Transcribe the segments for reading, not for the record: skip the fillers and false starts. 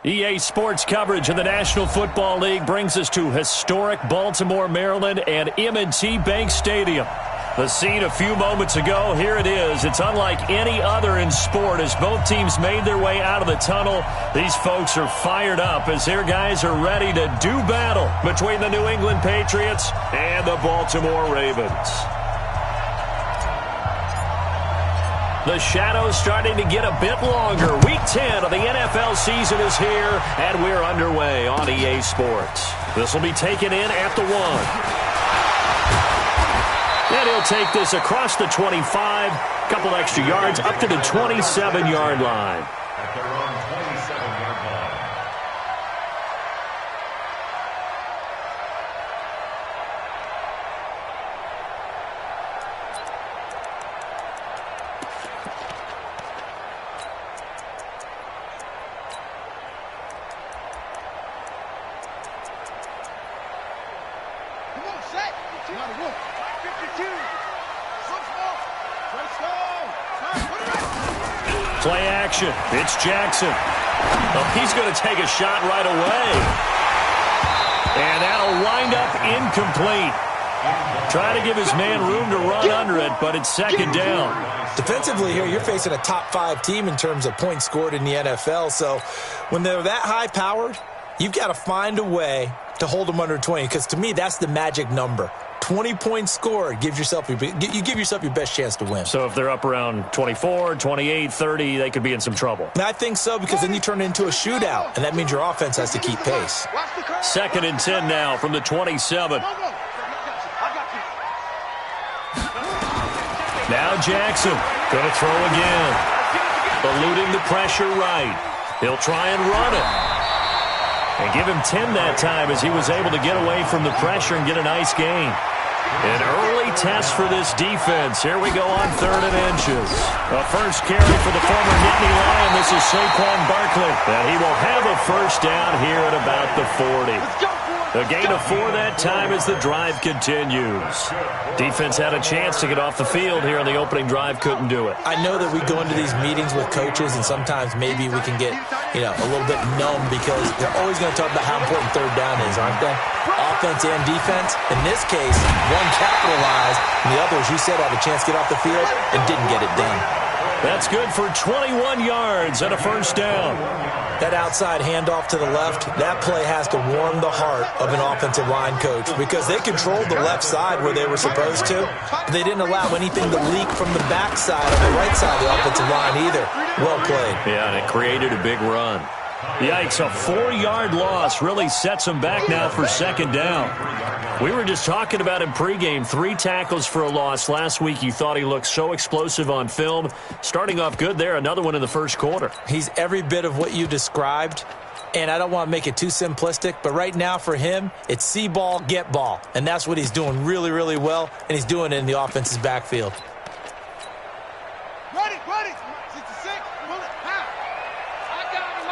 EA Sports coverage of the National Football League brings us to historic Baltimore, Maryland, and M&T Bank Stadium. The scene a few moments ago, here it is. It's unlike any other in sport as both teams made their way out of the tunnel. These folks are fired up as their guys are ready to do battle between the New England Patriots and the Baltimore Ravens. The shadow's starting to get a bit longer. Week 10 of the NFL season is here, and we're underway on EA Sports. This will be taken in at the 1. And he'll take this across the 25, couple extra yards up to the 27-yard line. Play action. It's Jackson. Oh, he's going to take a shot right away. And that'll wind up incomplete. Try to give his man room to run under it, but it's second down. Defensively here, you're facing a top-5 team in terms of points scored in the NFL. So when they're that high-powered, you've got to find a way to hold them under 20, because to me, that's the magic number. 20 points scored, you give yourself your best chance to win. So if they're up around 24, 28, 30, they could be in some trouble. I think so, because then you turn it into a shootout, and that means your offense has to keep pace. Second and 10 now from the 27. Now Jackson going to throw again. Eluding the pressure right. He'll try and run it. And give him 10 that time as he was able to get away from the pressure and get a nice gain. An early test for this defense. Here we go on 3rd and inches. A first carry for the former Nittany Lion. This is Saquon Barkley. And he will have a first down here at about the 40. A gain of 4 that time as the drive continues. Defense had a chance to get off the field here on the opening drive, couldn't do it. I know that we go into these meetings with coaches, and sometimes maybe we can get, a little bit numb because they're always going to talk about how important 3rd down is, aren't they? Offense and defense. In this case, one capitalized, and the other, as you said, had a chance to get off the field and didn't get it done. That's good for 21 yards and a first down. That outside handoff to the left, that play has to warm the heart of an offensive line coach because they controlled the left side where they were supposed to. But they didn't allow anything to leak from the backside or the right side of the offensive line either. Well played. Yeah, and it created a big run. Yikes, a 4-yard loss really sets them back now for second down. We were just talking about him pregame, 3 tackles for a loss. Last week you thought he looked so explosive on film. Starting off good there, another one in the first quarter. He's every bit of what you described, and I don't want to make it too simplistic, but right now for him, it's see ball, get ball. And that's what he's doing really, really well, and he's doing it in the offense's backfield. Ready, 66, pull it, pow. I got him.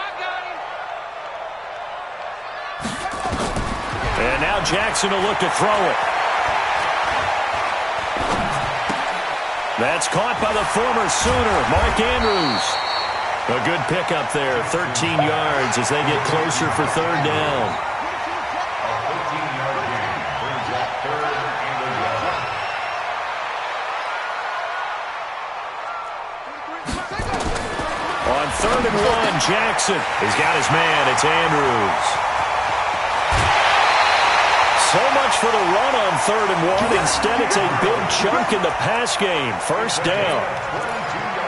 And now Jackson will look to throw it. That's caught by the former Sooner, Mark Andrews. A good pickup there, 13 yards as they get closer for 3rd down. On 3rd and 1, Jackson. He's got his man. It's Andrews. So much for the run on 3rd and 1. Instead, it's a big chunk in the pass game. First down.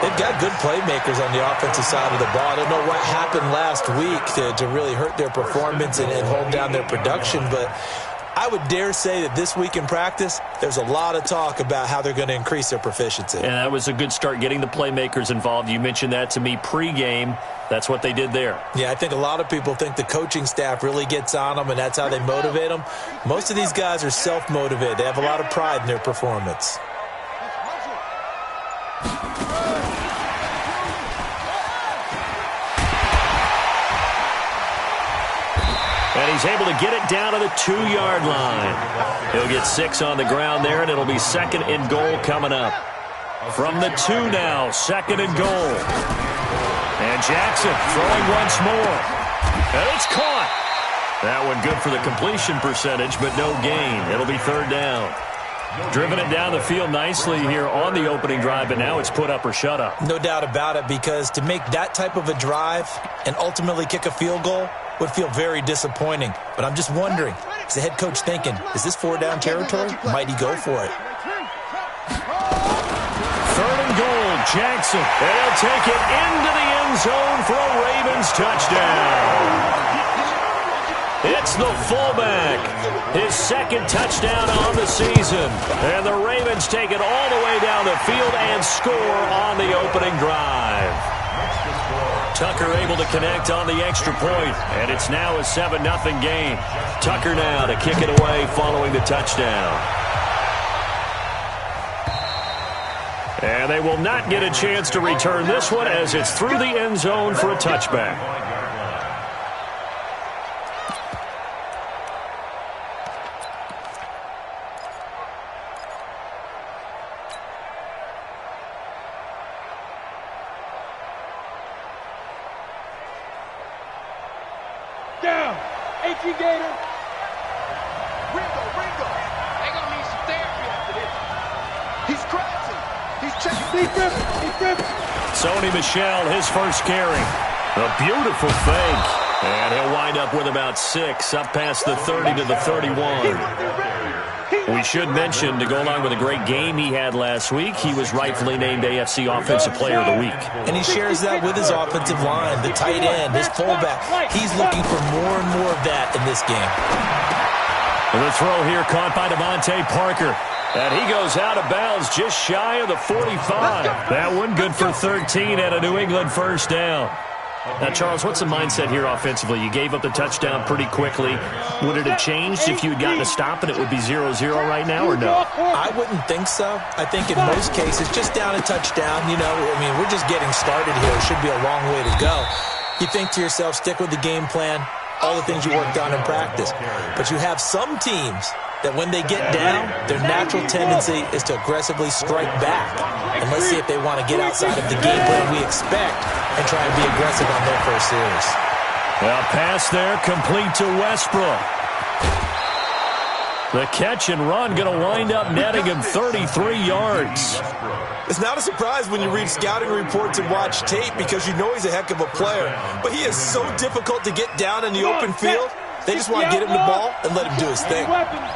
They've got good playmakers on the offensive side of the ball. I don't know what happened last week to really hurt their performance and hold down their production, but I would dare say that this week in practice, there's a lot of talk about how they're going to increase their proficiency. And that was a good start, getting the playmakers involved. You mentioned that to me pregame. That's what they did there. Yeah, I think a lot of people think the coaching staff really gets on them, and that's how they motivate them. Most of these guys are self-motivated. They have a lot of pride in their performance. And he's able to get it down to the 2-yard line. He'll get 6 on the ground there, and it'll be 2nd and goal coming up. From the 2 now, 2nd and goal. And Jackson throwing once more. And it's caught. That one good for the completion percentage, but no gain. It'll be third down. Driven it down the field nicely here on the opening drive, but now it's put up or shut up. No doubt about it, because to make that type of a drive and ultimately kick a field goal would feel very disappointing. But I'm just wondering, is the head coach thinking, is this four-down territory? Might he go for it? Third and goal, Jackson. And he'll take it into the end zone for a Ravens touchdown. It's the fullback. His second touchdown on the season. And the Ravens take it all the way down the field and score on the opening drive. Tucker able to connect on the extra point, and it's now a 7-0 game. Tucker now to kick it away following the touchdown. And they will not get a chance to return this one as it's through the end zone for a touchback. Down. H.E. Gator. Ringo. They gonna need some therapy after this. He's crashing. He's checking. He's dripping. Sony Michel, his first carry. A beautiful fake. And he'll wind up with about 6, up past the 30 to the 31. We should mention, to go along with a great game he had last week, he was rightfully named AFC Offensive Player of the Week. And he shares that with his offensive line, the tight end, his fullback. He's looking for more and more of that in this game. And the throw here caught by Devontae Parker. And he goes out of bounds just shy of the 45. That one good for 13 and a New England first down. Now, Charles, what's the mindset here offensively? You gave up the touchdown pretty quickly. Would it have changed if you had gotten a stop and it would be 0-0 right now, or no? I wouldn't think so. I think in most cases, just down a touchdown, we're just getting started here. It should be a long way to go. You think to yourself, stick with the game plan, all the things you worked on in practice. But you have some teams that when they get down, their natural tendency is to aggressively strike back. And let's see if they want to get outside of the game plan we expect and try and be aggressive on their first series. A pass there, complete to Westbrook. The catch and run going to wind up netting him 33 yards. It's not a surprise when you read scouting reports and watch tape, because you know he's a heck of a player. But he is so difficult to get down in the open field. They just want to get him the ball and let him do his thing.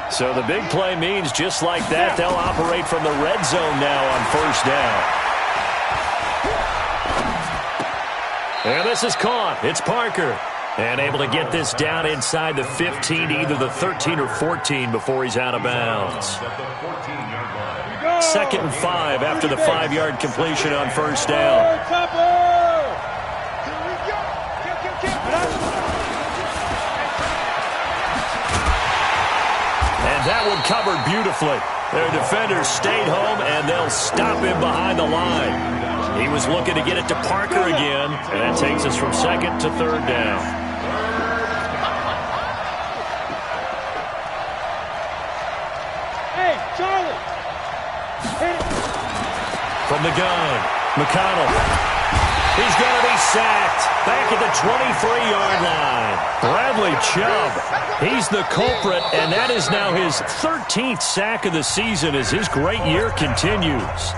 So the big play means just like that, they'll operate from the red zone now on first down. And this is caught. It's Parker. And able to get this down inside the 15, either the 13 or 14 before he's out of bounds. 2nd and 5 after the 5-yard completion on first down. And that one covered beautifully. Their defenders stayed home, and they'll stop him behind the line. He was looking to get it to Parker again, and that takes us from 2nd to 3rd down. Hey, Charlie. From the gun, McConnell. He's going to be sacked back at the 23-yard line. Bradley Chubb, he's the culprit, and that is now his 13th sack of the season as his great year continues.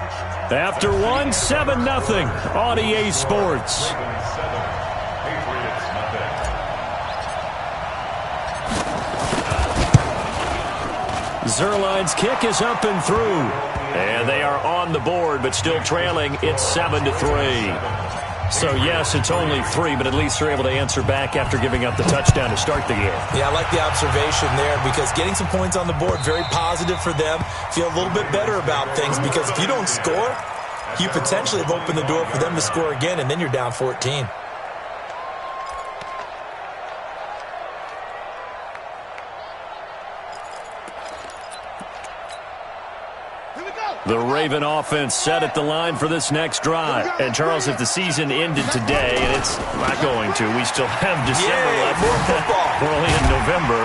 After one, 7-0 on EA Sports. Zerline's kick is up and through. And they are on the board, but still trailing. It's 7-3. So, yes, it's only 3, but at least they're able to answer back after giving up the touchdown to start the game. Yeah, I like the observation there, because getting some points on the board, very positive for them. Feel a little bit better about things, because if you don't score, you potentially have opened the door for them to score again, and then you're down 14. The Raven offense set at the line for this next drive. And, Charles, if the season ended today, and it's not going to, we still have December left. More football. We're only in November.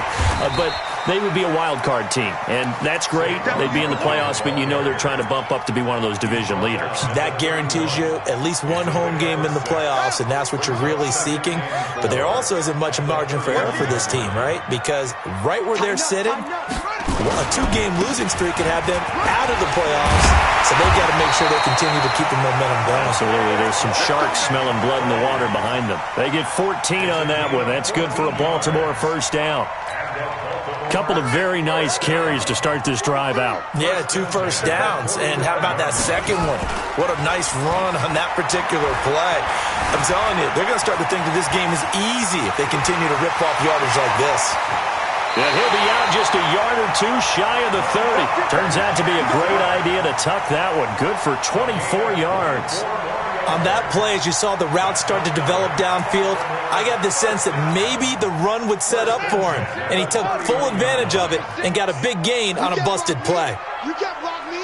But they would be a wild card team, and that's great. They'd be in the playoffs, but you know they're trying to bump up to be one of those division leaders. That guarantees you at least one home game in the playoffs, and that's what you're really seeking. But there also isn't much margin for error for this team, right? Because right where they're sitting, a 2-game losing streak can have them out of the playoffs, so they've got to make sure they continue to keep the momentum going. Absolutely. There's some sharks smelling blood in the water behind them. They get 14 on that one. That's good for a Baltimore first down. Couple of very nice carries to start this drive out. Yeah, 2 first downs. And how about that second one? What a nice run on that particular play. I'm telling you, they're going to start to think that this game is easy if they continue to rip off yardage like this. And he'll be out just a yard or two shy of the 30. Turns out to be a great idea to tuck that one. Good for 24 yards. On that play, as you saw the route start to develop downfield, I got the sense that maybe the run would set up for him. And he took full advantage of it and got a big gain on a busted play. You can't block me.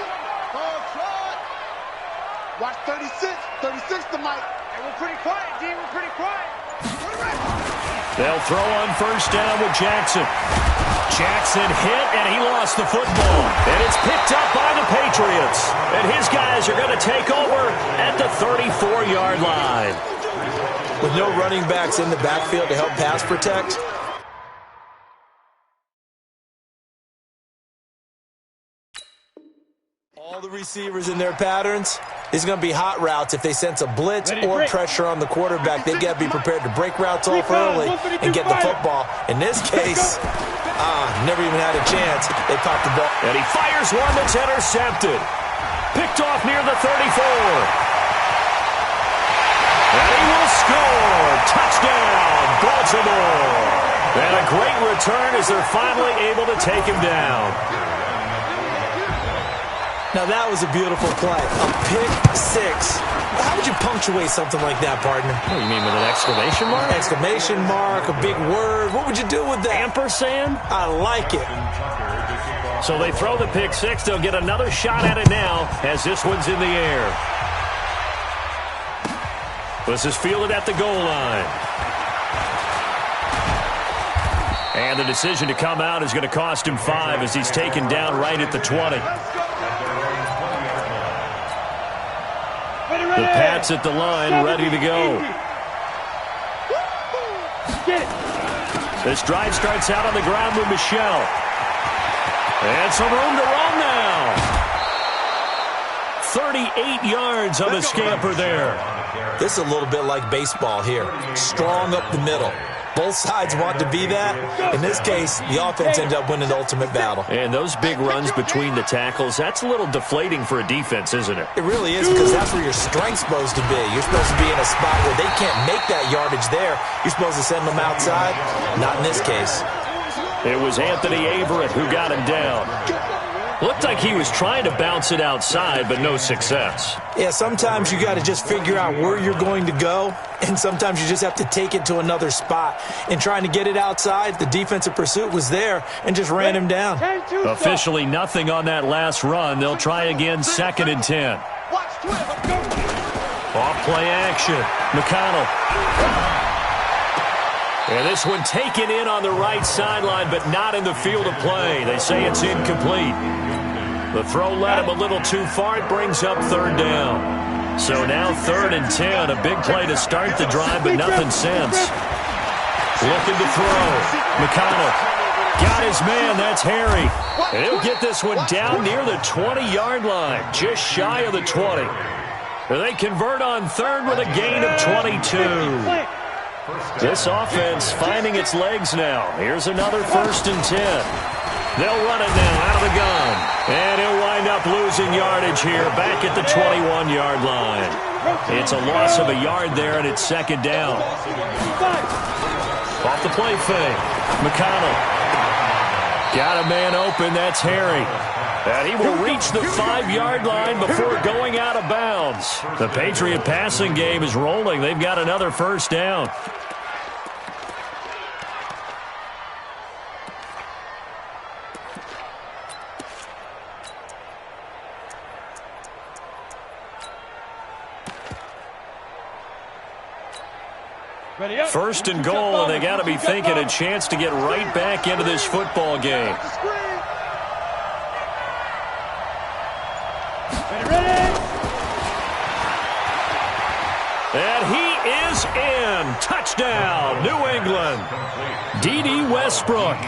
Watch 36. 36 to Mike. Hey, we're pretty quiet, D. We're pretty quiet. They'll throw on first down with Jackson. Jackson hit, and he lost the football. And it's picked up by the Patriots. And his guys are going to take over at the 34-yard line. With no running backs in the backfield to help pass protect, all the receivers in their patterns, these are going to be hot routes. If they sense a blitz or pressure on the quarterback, they've got to be prepared to break routes off early and get the football. In this case, never even had a chance. They popped the ball. And he fires one that's intercepted. Picked off near the 34. And he will score. Touchdown, Baltimore. And a great return as they're finally able to take him down. Now, that was a beautiful play. A pick six. How would you punctuate something like that, partner? What do you mean, with an exclamation mark? Exclamation mark, a big word. What would you do with that? Ampersand? I like it. So they throw the pick six. They'll get another shot at it now as this one's in the air. This is fielded at the goal line. And the decision to come out is going to cost him 5 as he's taken down right at the 20. The Pats at the line, ready to go. This drive starts out on the ground with Michel. And some room to run now. 38 yards on the scamper there. This is a little bit like baseball here. Strong up the middle. Both sides want to be that. In this case, the offense ended up winning the ultimate battle. And those big runs between the tackles, that's a little deflating for a defense, isn't it? It really is, because that's where your strength's supposed to be. You're supposed to be in a spot where they can't make that yardage there. You're supposed to send them outside. Not in this case. It was Anthony Averett who got him down. Looked like he was trying to bounce it outside, but no success. Yeah, sometimes you got to just figure out where you're going to go, and sometimes you just have to take it to another spot. In trying to get it outside, the defensive pursuit was there and just ran him down. Officially nothing on that last run. They'll try again, 2nd and 10. Off play action. McConnell. And this one taken in on the right sideline, but not in the field of play. They say it's incomplete. The throw led him a little too far. It brings up 3rd down. So now 3rd and 10. A big play to start the drive, but nothing since. Looking to throw. McConnell got his man. That's Harry. And he'll get this one down near the 20-yard line, just shy of the 20. They convert on 3rd with a gain of 22. This offense finding its legs now. Here's another 1st and 10. They'll run it now out of the gun. And he'll wind up losing yardage here back at the 21-yard line. It's a loss of a yard there, and it's 2nd down. Off the play fake. McConnell. Got a man open. That's Harry. And he will reach the 5-yard line before going out of bounds. The Patriot passing game is rolling. They've got another 1st down. First and goal, and they got to be thinking a chance to get right back into this football game. And he is in. Touchdown, New England. D.D. Westbrook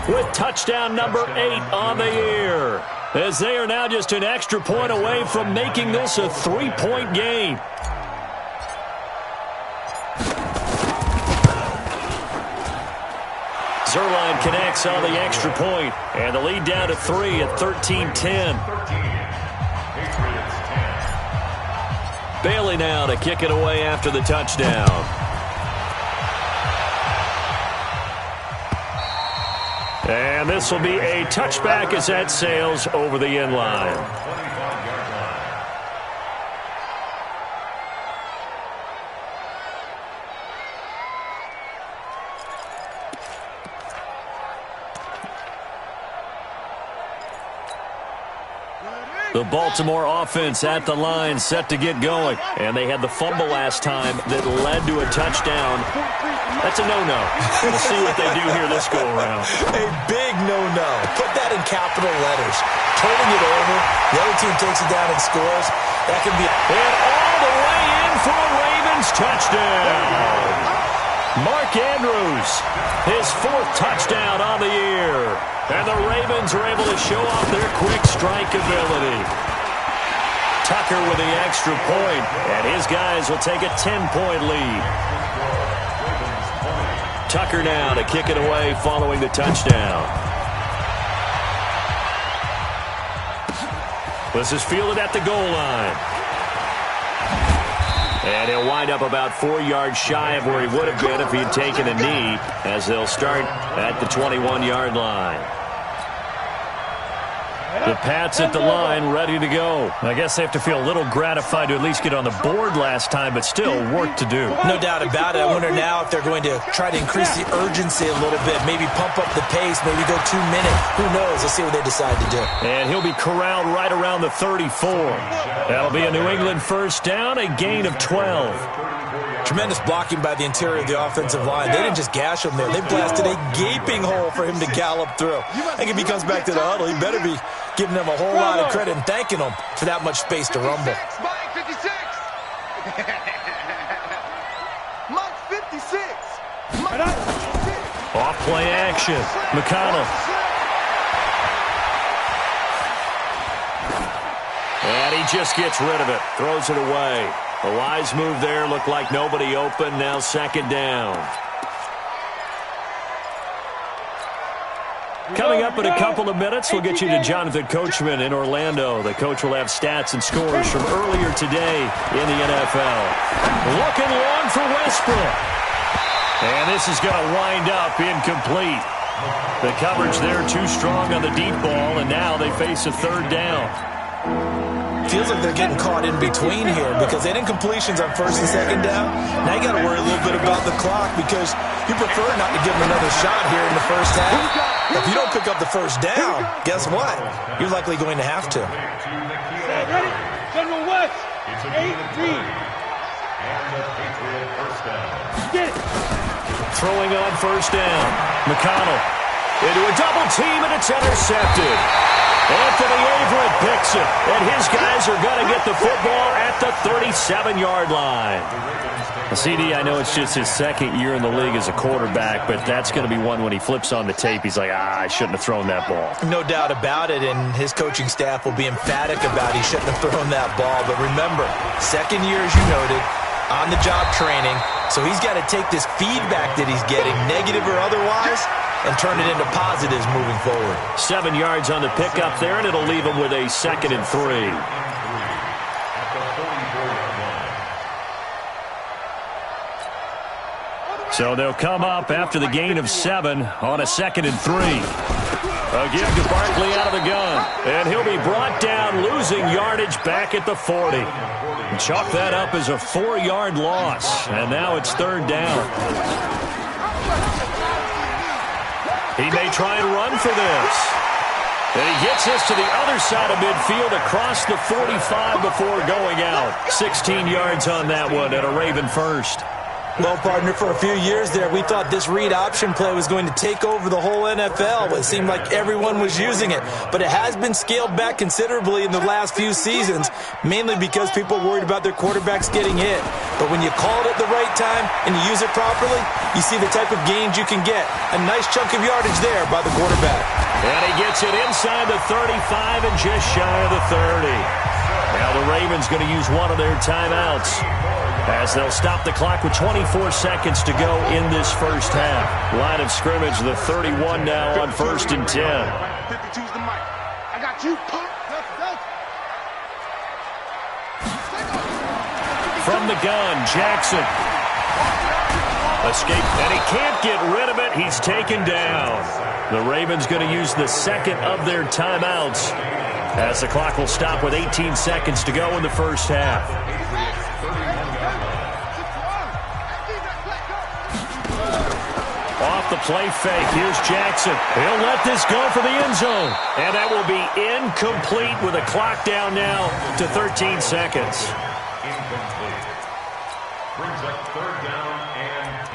with touchdown number 8 on the year, as they are now just an extra point away from making this a 3-point game. Zerline connects on the extra point, and the lead down to 3 at 13-10. Bailey now to kick it away after the touchdown. And this will be a touchback as that sails over the end line. The Baltimore offense at the line, set to get going. And they had the fumble last time that led to a touchdown. That's a no-no. We'll see what they do here this go-around. A big no-no. Put that in capital letters. Turning it over. The other team takes it down and scores. That can be... And all the way in for a Ravens touchdown. Mark Andrews, his 4th touchdown on the year. And the Ravens are able to show off their quick strike ability. Tucker with the extra point, and his guys will take a 10-point lead. Tucker now to kick it away following the touchdown. This is fielded at the goal line. And he'll wind up about 4 yards shy of where he would have been if he had taken a knee, as they'll start at the 21-yard line. The Pats at the line, ready to go. I guess they have to feel a little gratified to at least get on the board last time, but still work to do. No doubt about it. I wonder now if they're going to try to increase the urgency a little bit, maybe pump up the pace, maybe go 2 minutes. Who knows? Let's see what they decide to do. And he'll be corralled right around the 34. That'll be a New England first down, a gain of 12. Tremendous blocking by the interior of the offensive line. They didn't just gash him there. They blasted a gaping hole for him to gallop through. I think if he comes back to the huddle, he better be giving them a whole lot of credit and thanking them for that much space to rumble. Mike 56. Mike 56. Off play action. McConnell. And he just gets rid of it. Throws it away. A wise move there. Looked like nobody open. Now 2nd down. Coming up in a couple of minutes, we'll get you to Jonathan Coachman in Orlando. The coach will have stats and scores from earlier today in the NFL. Looking long for Westbrook. And this is going to wind up incomplete. The coverage there too strong on the deep ball, and now they face a 3rd down. Feels like they're getting caught in between here because they didn't completions on 1st and 2nd down. Now you got to worry a little bit about the clock because you prefer not to give them another shot here in the first half. If you don't pick up the 1st down, guess what? You're likely going to have to. Ready? General West. 18. Get it. Throwing on 1st down. McConnell into a double team, and it's intercepted. Anthony Averett picks it, and his guys are going to get the football at the 37-yard line. CD, I know it's just his 2nd year in the league as a quarterback, but that's going to be one when he flips on the tape, he's like, I shouldn't have thrown that ball. No doubt about it, and his coaching staff will be emphatic about he shouldn't have thrown that ball. But remember, 2nd year, as you noted, on-the-job training, so he's got to take this feedback that he's getting, negative or otherwise, and turn it into positives moving forward. 7 yards on the pickup there, and it'll leave him with a 2nd and 3. So they'll come up after the gain of 7 on a 2nd and 3. A give to Barkley out of the gun, and he'll be brought down, losing yardage back at the 40. And chalk that up as a 4-yard loss, and now it's 3rd down. He may try and run for this. And he gets this to the other side of midfield across the 45 before going out. 16 yards on that one, and a Raven first. Well, partner, for a few years there, we thought this read option play was going to take over the whole NFL. It seemed like everyone was using it, but it has been scaled back considerably in the last few seasons, mainly because people are worried about their quarterbacks getting hit. But when you call it at the right time and you use it properly, you see the type of gains you can get. A nice chunk of yardage there by the quarterback. And he gets it inside the 35 and just shy of the 30. Now the Ravens going to use one of their timeouts, as they'll stop the clock with 24 seconds to go in this first half. Line of scrimmage, the 31 now on 1st and 10. 52's the mic. I got you. From the gun, Jackson. Escape, and he can't get rid of it. He's taken down. The Ravens going to use the second of their timeouts, as the clock will stop with 18 seconds to go in the first half. Off the play fake, here's Jackson. He'll let this go for the end zone. And that will be incomplete with a clock down now to 13 seconds. Incomplete. Brings up 3rd down and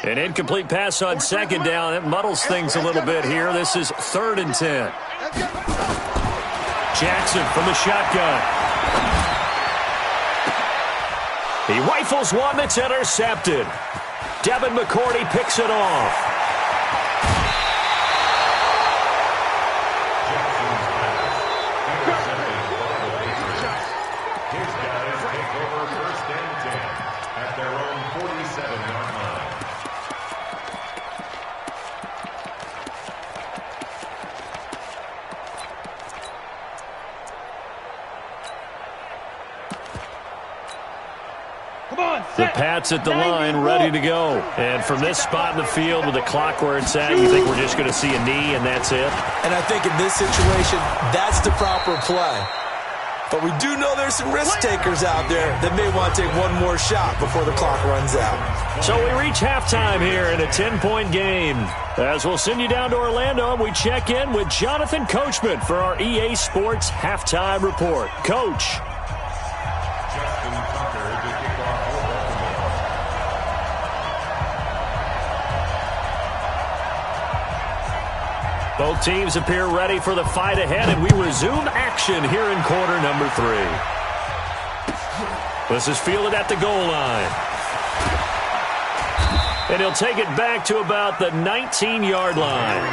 10. An incomplete pass on 2nd down. It muddles things a little bit here. This is 3rd and 10. Jackson from the shotgun. He rifles one that's intercepted. Devin McCourty picks it off. His guys take over 1st and 10 at their own 47-yard line. The Pats at the line, ready to go. And from this spot in the field with the clock where it's at, you think we're just going to see a knee and that's it? And I think in this situation, that's the proper play. But we do know there's some risk takers out there that may want to take one more shot before the clock runs out. So we reach halftime here in a 10-point game. As we'll send you down to Orlando, we check in with Jonathan Coachman for our EA Sports Halftime Report. Coach. Both teams appear ready for the fight ahead, and we resume action here in quarter number 3. This is fielded at the goal line. And he'll take it back to about the 19-yard line.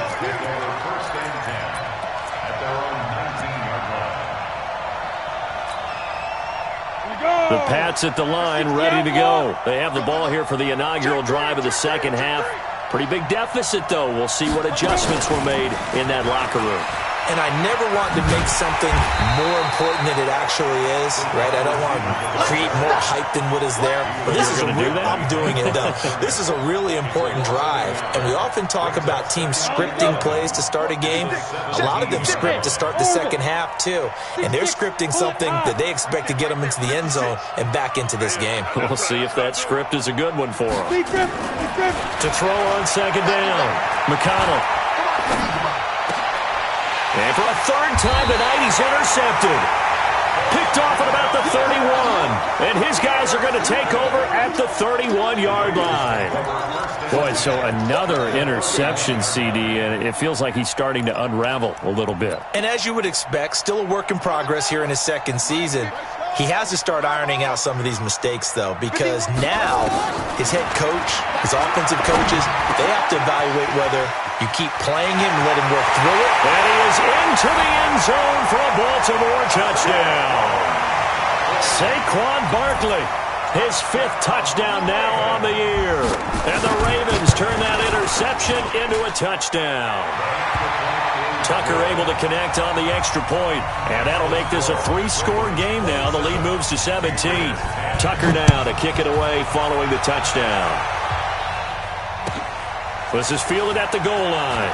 The Pats at the line, ready to go. They have the ball here for the inaugural drive of the second half. Pretty big deficit, though. We'll see what adjustments were made in that locker room. And I never want to make something more important than it actually is, right? I don't want to create more hype than what is there. But this is a real, I'm doing it, though. This is a really important drive. And we often talk about teams scripting plays to start a game. A lot of them script to start the second half, too. And they're scripting something that they expect to get them into the end zone and back into this game. We'll see if that script is a good one for them. To throw on second down, McConnell. And for a 3rd time tonight, he's intercepted. Picked off at about the 31. And his guys are going to take over at the 31-yard line. Boy, so another interception, CD, and it feels like he's starting to unravel a little bit. And as you would expect, still a work in progress here in his 2nd season. He has to start ironing out some of these mistakes, though, because now his head coach, his offensive coaches, they have to evaluate whether you keep playing him and let him work through it. And he is into the end zone for a Baltimore touchdown. Saquon Barkley, his 5th touchdown now on the year. And the Ravens turn that interception into a touchdown. Tucker able to connect on the extra point, and that'll make this a 3-score game now. The lead moves to 17. Tucker now to kick it away following the touchdown. This is fielded at the goal line.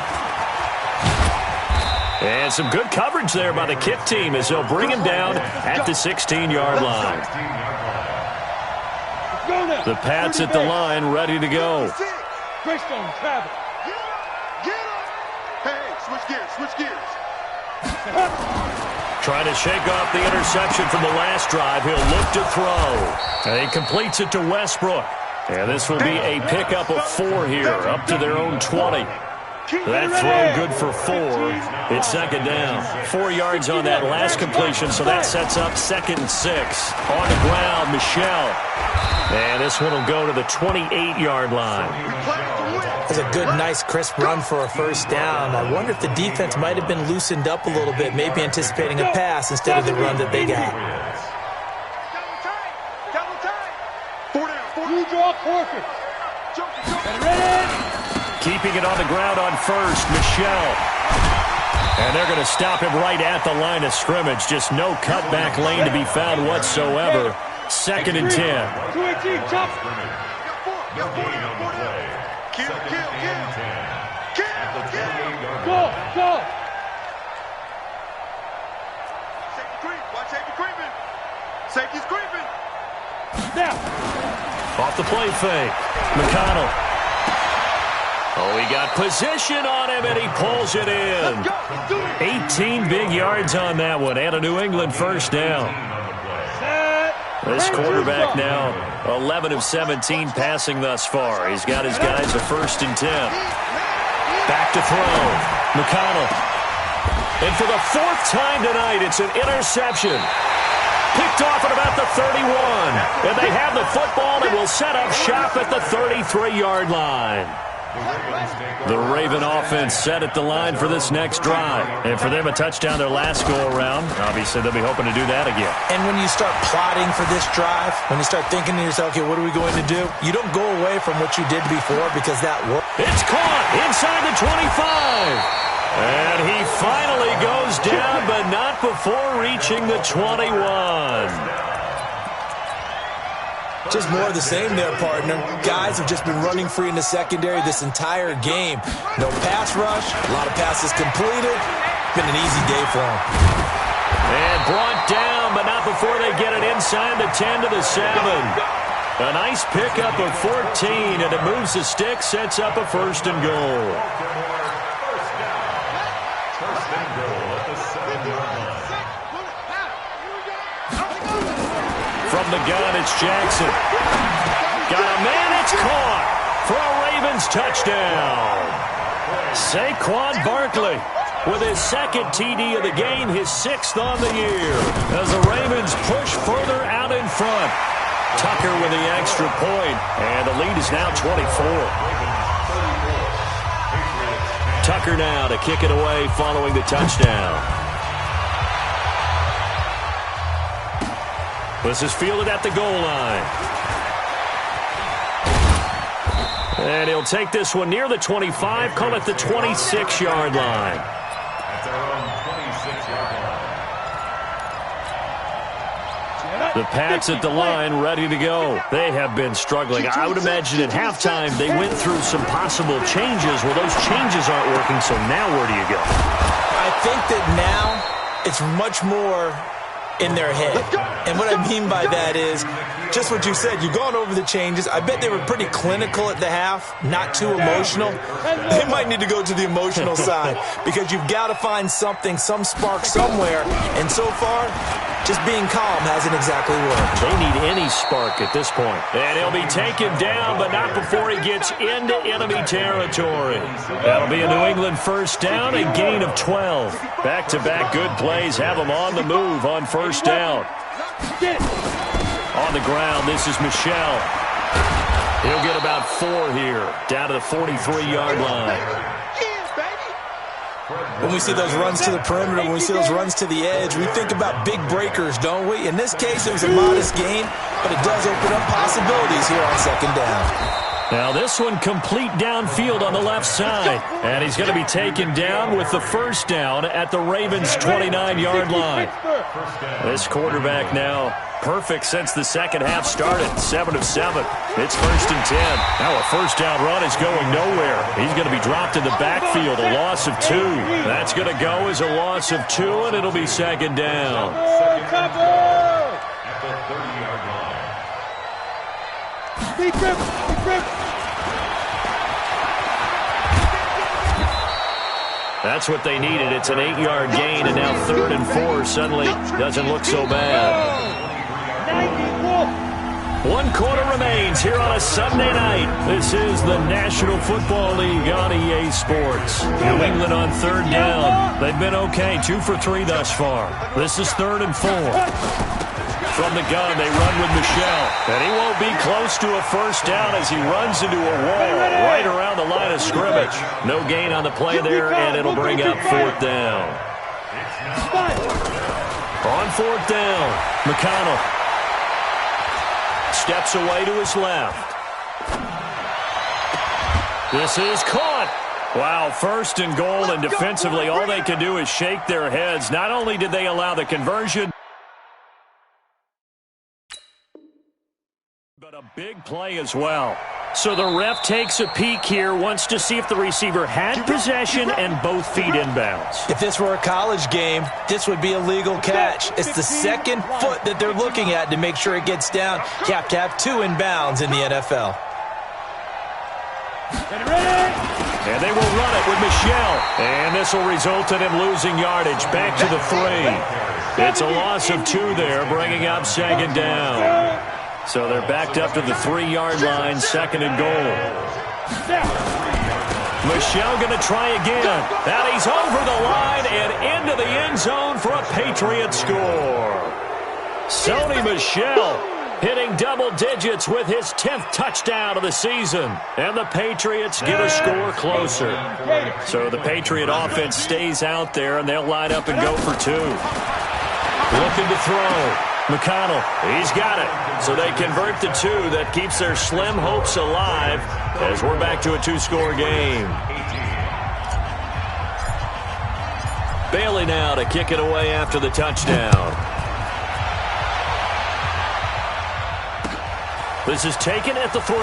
And some good coverage there by the kick team as they'll bring him down at the 16-yard line. The Pats at the line, ready to go. Hey, switch gears, switch gears. Trying to shake off the interception from the last drive. He'll look to throw. And he completes it to Westbrook. And this will be a pickup of 4 here, up to their own 20. That throw good for 4. It's second down. 4 yards on that last completion, so that sets up 2nd and 6. On the ground, Michel. And this one will go to the 28-yard line. That's a good, nice, crisp run for a first down. I wonder if the defense might have been loosened up a little bit, maybe anticipating a pass instead of the run that they got. Keeping it on the ground on first, Michel. And they're going to stop him right at the line of scrimmage. Just no cutback lane to be found whatsoever. 2nd and 10. Go! Safety's creeping. Now. Off the play fake. McConnell. Oh, he got position on him, and he pulls it in. 18 big yards on that one, and a New England first down. This quarterback now 11 of 17 passing thus far. He's got his guys a 1st and 10. Back to throw. McConnell. And for the 4th time tonight, it's an interception. Picked off at about the 31. And they have the football and will set up shop at the 33-yard line. The Raven offense set at the line for this next drive. And for them, a touchdown their last go-around. Obviously, they'll be hoping to do that again. And when you start plotting for this drive, when you start thinking to yourself, okay, what are we going to do? You don't go away from what you did before because that worked. It's caught inside the 25. And he finally goes down, but not before reaching the 21. Just more of the same there, partner. Guys have just been running free in the secondary this entire game. No pass rush, a lot of passes completed. Been an easy day for them. And brought down, but not before they get it inside the 10 to the 7. A nice pickup of 14, and it moves the stick, sets up a 1st and goal. From the gun, it's Jackson. Got a man, it's caught for a Ravens touchdown. Saquon Barkley with his 2nd TD of the game, his 6th on the year. As the Ravens push further out in front. Tucker with the extra point, and the lead is now 24. Tucker now to kick it away following the touchdown. This is fielded at the goal line. And he'll take this one near the 25, call it the 26-yard line. At their own 26-yard line. The Pats at the line, ready to go. They have been struggling. I would imagine at halftime they went through some possible changes. Well, those changes aren't working, so now where do you go? I think that now it's much more in their head. And what I mean by that is just what you said. You've gone over the changes. I bet they were pretty clinical at the half, not too emotional. They might need to go to the emotional side because you've got to find something, some spark somewhere. And so far, just being calm hasn't exactly worked. They need any spark at this point. And he'll be taken down, but not before he gets into enemy territory. That'll be a New England first down, a gain of 12. Back-to-back good plays have them on the move on first down. On the ground, this is Michel. He'll get about 4 here, down to the 43-yard line. When we see those runs to the perimeter, when we see those runs to the edge, we think about big breakers, don't we? In this case, it was a modest gain, but it does open up possibilities here on second down. Now this one complete downfield on the left side. And he's going to be taken down with the first down at the Ravens' 29-yard line. This quarterback now perfect since the second half started. 7 of 7. It's 1st and 10. Now a first down run is going nowhere. He's going to be dropped in the backfield, a loss of 2. That's going to go as a loss of 2, and it'll be second down. At the 30-yard line. That's what they needed. It's an 8-yard gain, and now 3rd and 4 suddenly doesn't look so bad. 1 quarter remains here on a Sunday night. This is the National Football League on EA Sports. New England on 3rd down. They've been okay, 2 for 3 thus far. This is 3rd and 4. From the gun, they run with Michel. And he won't be close to a first down as he runs into a wall right around the line of scrimmage. No gain on the play there, and it'll bring up 4th down. On 4th down, McConnell steps away to his left. This is caught. Wow, 1st and goal, and defensively all they can do is shake their heads. Not only did they allow the conversion, but a big play as well. So the ref takes a peek here, wants to see if the receiver had possession and both feet inbounds. If this were a college game, this would be a legal catch. It's the 2nd foot that they're looking at to make sure it gets down. You have to have 2 inbounds in the NFL. And they will run it with Michel. And this will result in him losing yardage. Back to the 3. It's a loss of 2 there, bringing up 2nd down. So they're backed up to the 3-yard line, 2nd and goal. Michel going to try again. And he's over the line and into the end zone for a Patriot score. Sony Michel hitting double digits with his 10th touchdown of the season. And the Patriots get a score closer. So the Patriot offense stays out there, and they'll line up and go for 2. Looking to throw. McConnell, he's got it. So they convert the 2. That keeps their slim hopes alive as we're back to a 2-score game. Bailey now to kick it away after the touchdown. This is taken at the 3.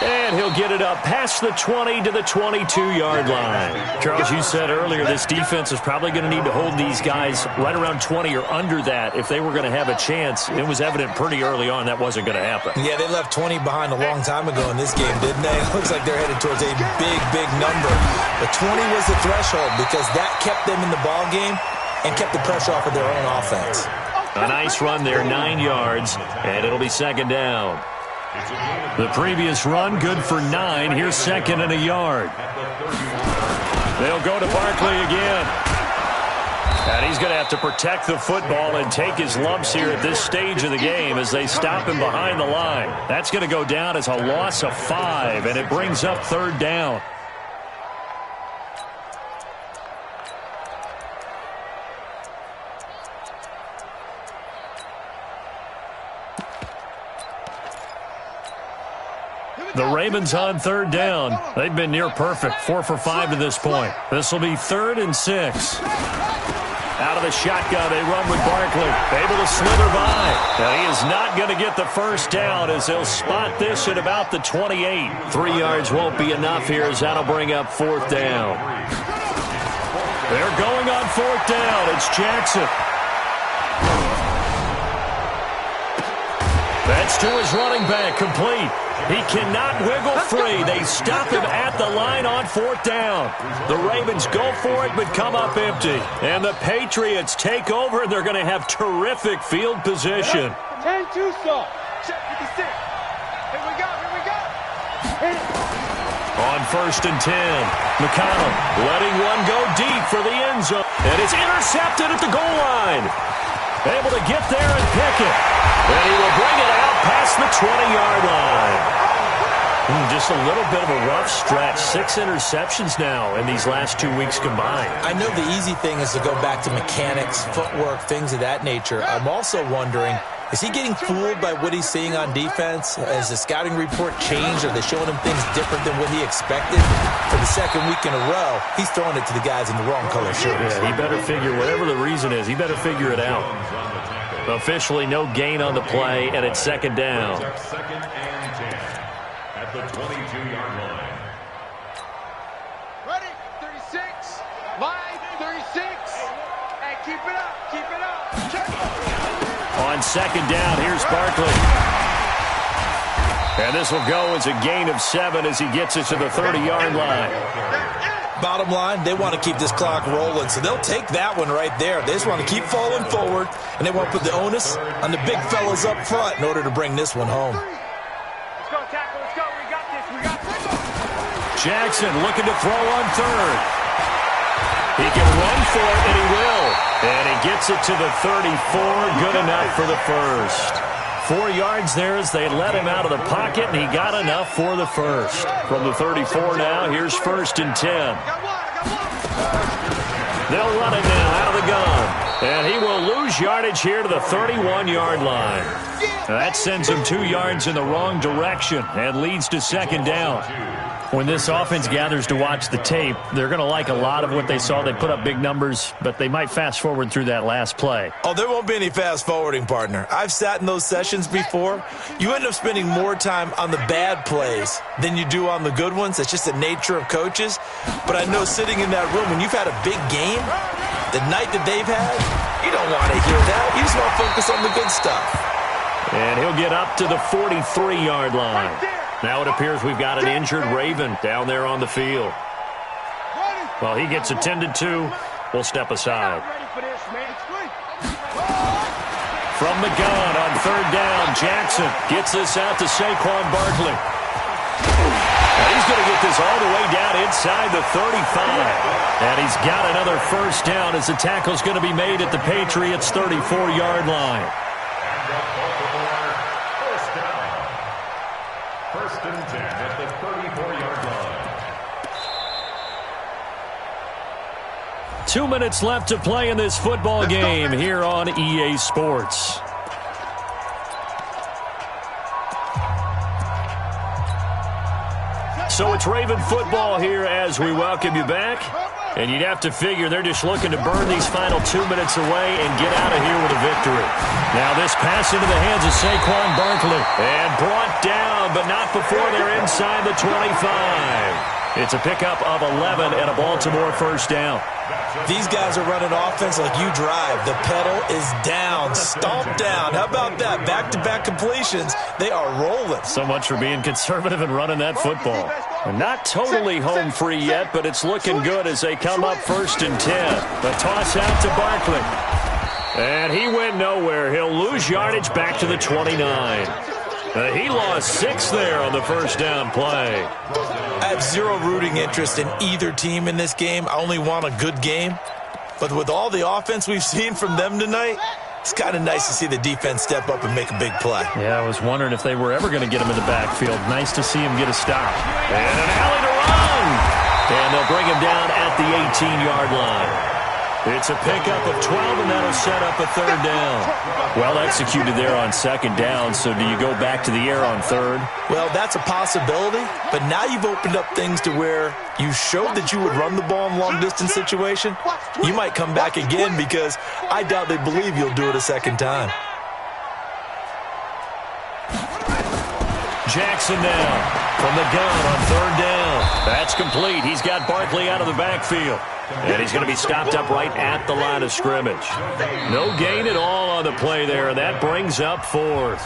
And he'll get it up past the 20 to the 22-yard line. Charles, you said earlier this defense is probably going to need to hold these guys right around 20 or under that if they were going to have a chance. It was evident pretty early on that wasn't going to happen. Yeah, they left 20 behind a long time ago in this game, didn't they? It looks like they're headed towards a big, big number. But 20 was the threshold because that kept them in the ball game and kept the pressure off of their own offense. A nice run there, 9 yards, and it'll be 2nd down. The previous run, good for 9. Here's 2nd and a yard. They'll go to Barkley again. And he's going to have to protect the football and take his lumps here at this stage of the game as they stop him behind the line. That's going to go down as a loss of 5, and it brings up 3rd down. The Ravens on 3rd down. They've been near perfect, 4 for 5 to this point. This will be 3rd and 6. Out of the shotgun, they run with Barkley. Able to slither by. Now he is not going to get the first down as they'll spot this at about the 28. 3 yards won't be enough here as that'll bring up 4th down. They're going on 4th down. It's Jackson. That's to his running back, complete. He cannot wiggle free. They stop him at the line on 4th down. The Ravens go for it but come up empty. And the Patriots take over, and they're going to have terrific field position. 10-2 stop. Check 56. Here we go. On 1st and 10, McConnell letting one go deep for the end zone. And it's intercepted at the goal line. Able to get there and pick it. And he will bring it out past the 20-yard line. Just a little bit of a rough stretch. 6 interceptions now in these last 2 weeks combined. I know the easy thing is to go back to mechanics, footwork, things of that nature. I'm also wondering, is he getting fooled by what he's seeing on defense? Has the scouting report changed? Are they showing him things different than what he expected? For the 2nd week in a row, he's throwing it to the guys in the wrong color shirts. Yeah, he better figure, whatever the reason is, he better figure it out. Officially no gain on the play, and it's 2nd down. 2nd and 10 at the 22-yard line. Ready? 36. Line 36. Hey, keep it up. Check. On 2nd down, here's Barkley. And this will go as a gain of 7 as he gets it to the 30-yard line. Bottom line, they want to keep this clock rolling, so they'll take that one right there. They just want to keep falling forward, and they want to put the onus on the big fellas up front in order to bring this one home. Let's go, tackle. Let's go. We got this. We got this. Jackson looking to throw on third. He can run for it, and he will. And he gets it to the 34. Good enough for the first. 4 yards there as they let him out of the pocket, and he got enough for the first. From the 34 now, here's 1st and 10. They'll run it now out of the gun. And he will lose yardage here to the 31-yard line. That sends him 2 yards in the wrong direction and leads to 2nd down. When this offense gathers to watch the tape, they're going to like a lot of what they saw. They put up big numbers, but they might fast forward through that last play. Oh, there won't be any fast forwarding, partner. I've sat in those sessions before. You end up spending more time on the bad plays than you do on the good ones. It's just the nature of coaches. But I know sitting in that room, when you've had a big game, the night that they've had, you don't want to hear that. You just want to focus on the good stuff. And he'll get up to the 43-yard line. Now it appears we've got an injured Raven down there on the field. Well, he gets attended to. We'll step aside. From the gun on 3rd down, Jackson gets this out to Saquon Barkley. And he's going to get this all the way down inside the 35. And he's got another 1st down as the tackle's going to be made at the Patriots' 34-yard line. 1st and 10 at the 34-yard line. 2 minutes left to play in this football game here on EA Sports. So it's Raven football here as we welcome you back. And you'd have to figure they're just looking to burn these final 2 minutes away and get out of here with a victory. Now this pass into the hands of Saquon Barkley. And brought down, but not before they're inside the 25. It's a pickup of 11 and a Baltimore 1st down. These guys are running offense like you drive. The pedal is down, stomped down. How about that? Back-to-back completions. They are rolling. So much for being conservative and running that football. Not totally home free yet, but it's looking good as they come up 1st and 10. The toss out to Barkley. And he went nowhere. He'll lose yardage back to the 29. He lost 6 there on the 1st down play. I have zero rooting interest in either team in this game. I only want a good game. But with all the offense we've seen from them tonight, it's kind of nice to see the defense step up and make a big play. Yeah, I was wondering if they were ever going to get him in the backfield. Nice to see him get a stop. And an alley to run. And they'll bring him down at the 18-yard line. It's a pickup of 12, and that'll set up a 3rd down. Well executed there on 2nd down, so do you go back to the air on 3rd? Well, that's a possibility, but now you've opened up things to where you showed that you would run the ball in long-distance situation. You might come back again because I doubt they believe you'll do it a 2nd time. Jackson now from the gun on 3rd down. That's complete. He's got Barkley out of the backfield. And he's going to be stopped up right at the line of scrimmage. No gain at all on the play there, and that brings up 4th.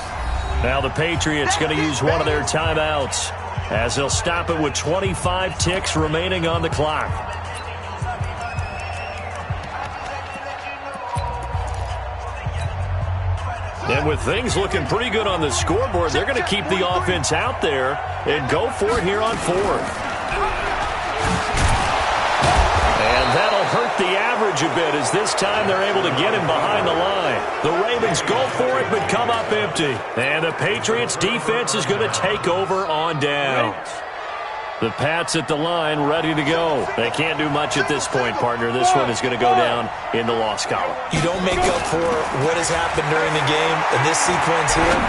Now the Patriots going to use one of their timeouts as they'll stop it with 25 ticks remaining on the clock. And with things looking pretty good on the scoreboard, they're going to keep the offense out there and go for it here on 4th. And that'll hurt the average a bit as this time they're able to get him behind the line. The Ravens go for it but come up empty. And the Patriots defense is going to take over on downs. The Pats at the line ready to go. They can't do much at this point, partner. This one is going to go down in the loss column. You don't make up for what has happened during the game. In this sequence here,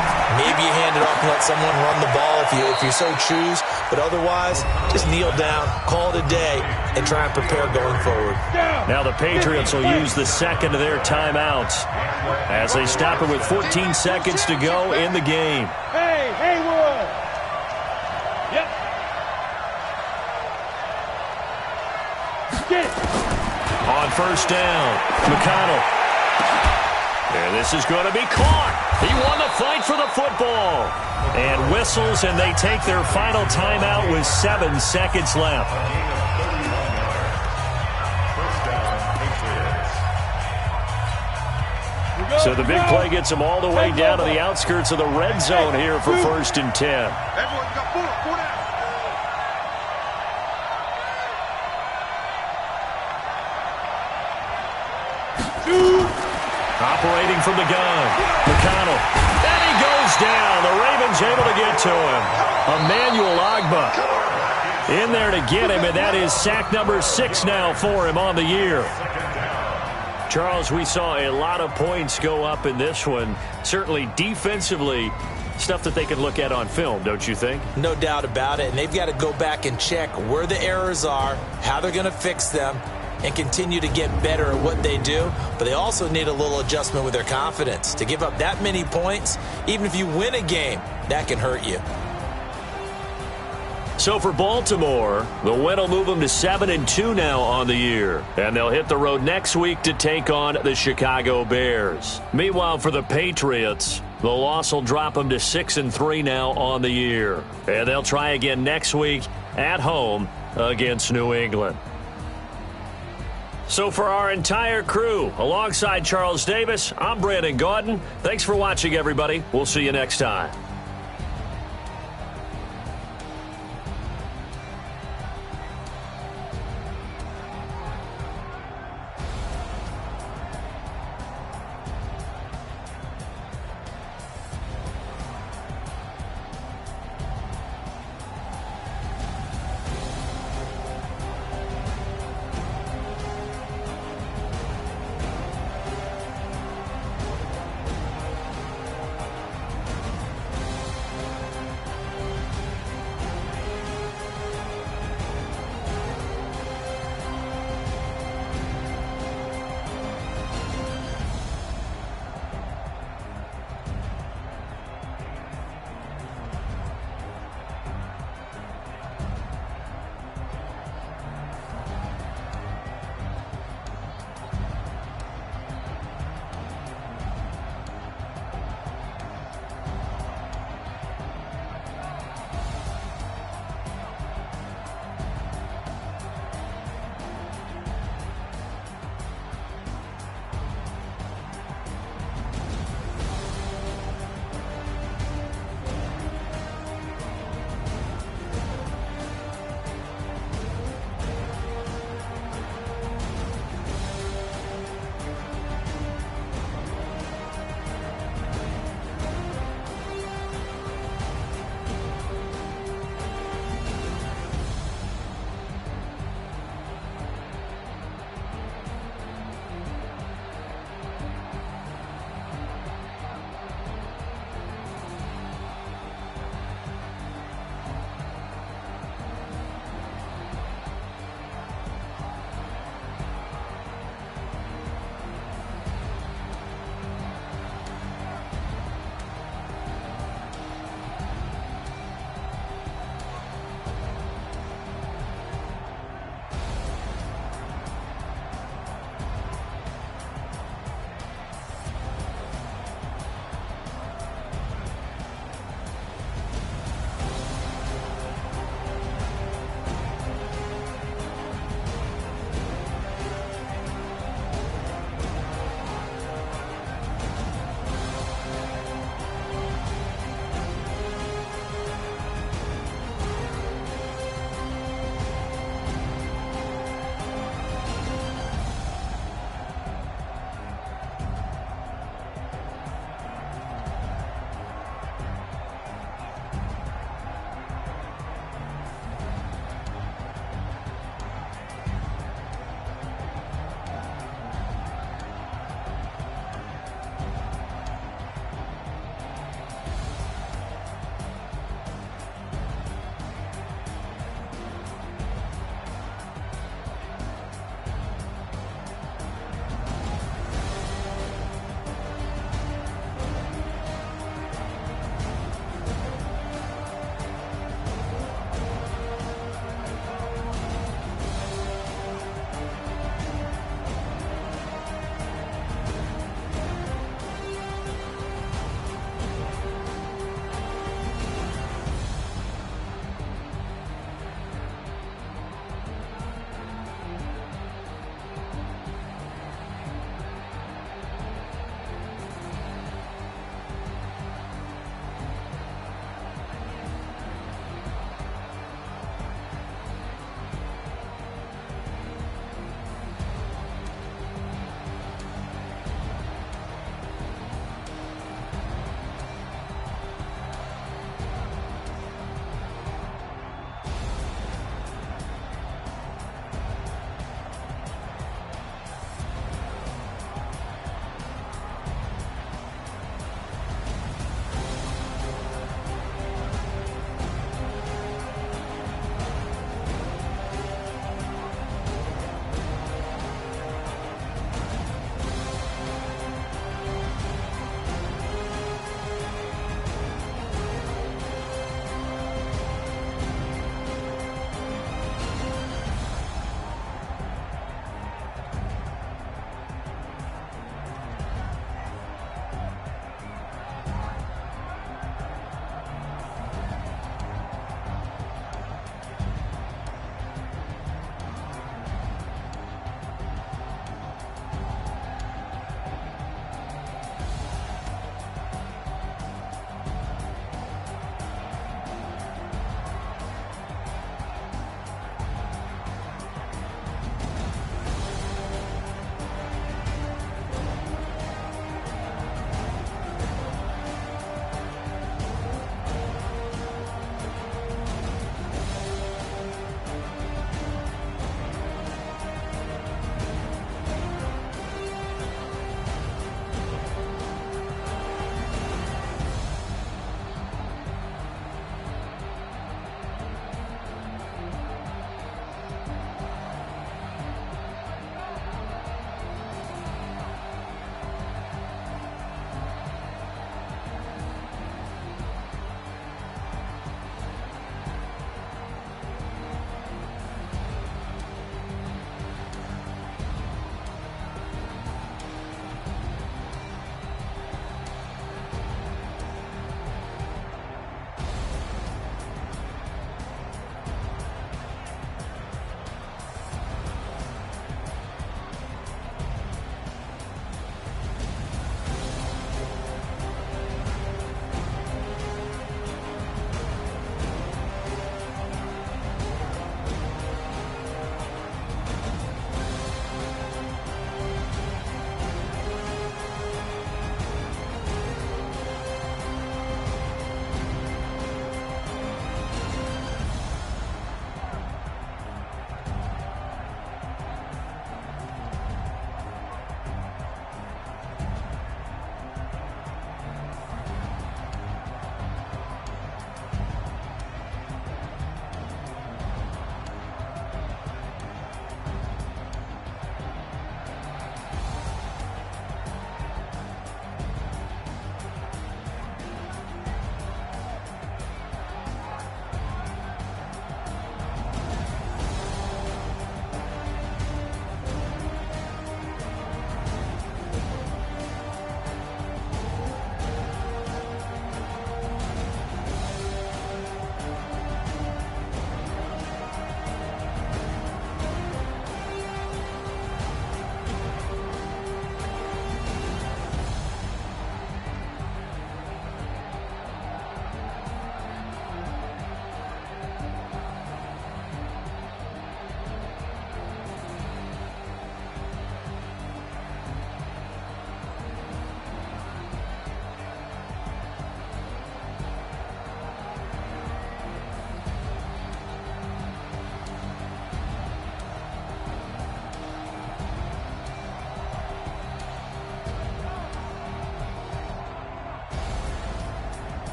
maybe you hand it off and let someone run the ball if you so choose. But otherwise, just kneel down, call it a day, and try and prepare going forward. Now the Patriots will use the 2nd of their timeouts as they stop it with 14 seconds to go in the game. Hey, Haywood. Yep. On 1st down, McConnell. And this is going to be caught. He won the fight for the football. And whistles, and they take their final timeout with 7 seconds left. So the big play gets them all the way down to the outskirts of the red zone here for 1st and 10. Everyone got 4 down. Operating from the gun. McConnell. And he goes down. The Ravens able to get to him. Emmanuel Ogbah in there to get him, and that is sack number 6 now for him on the year. Charles, we saw a lot of points go up in this one. Certainly defensively, stuff that they can look at on film, don't you think? No doubt about it. And they've got to go back and check where the errors are, how they're going to fix them, and continue to get better at what they do. But they also need a little adjustment with their confidence. To give up that many points, even if you win a game, that can hurt you. So for Baltimore, the win will move them to 7-2 now on the year. And they'll hit the road next week to take on the Chicago Bears. Meanwhile, for the Patriots, the loss will drop them to 6-3 now on the year. And they'll try again next week at home against New England. So for our entire crew, alongside Charles Davis, I'm Brandon Gaudin. Thanks for watching, everybody. We'll see you next time.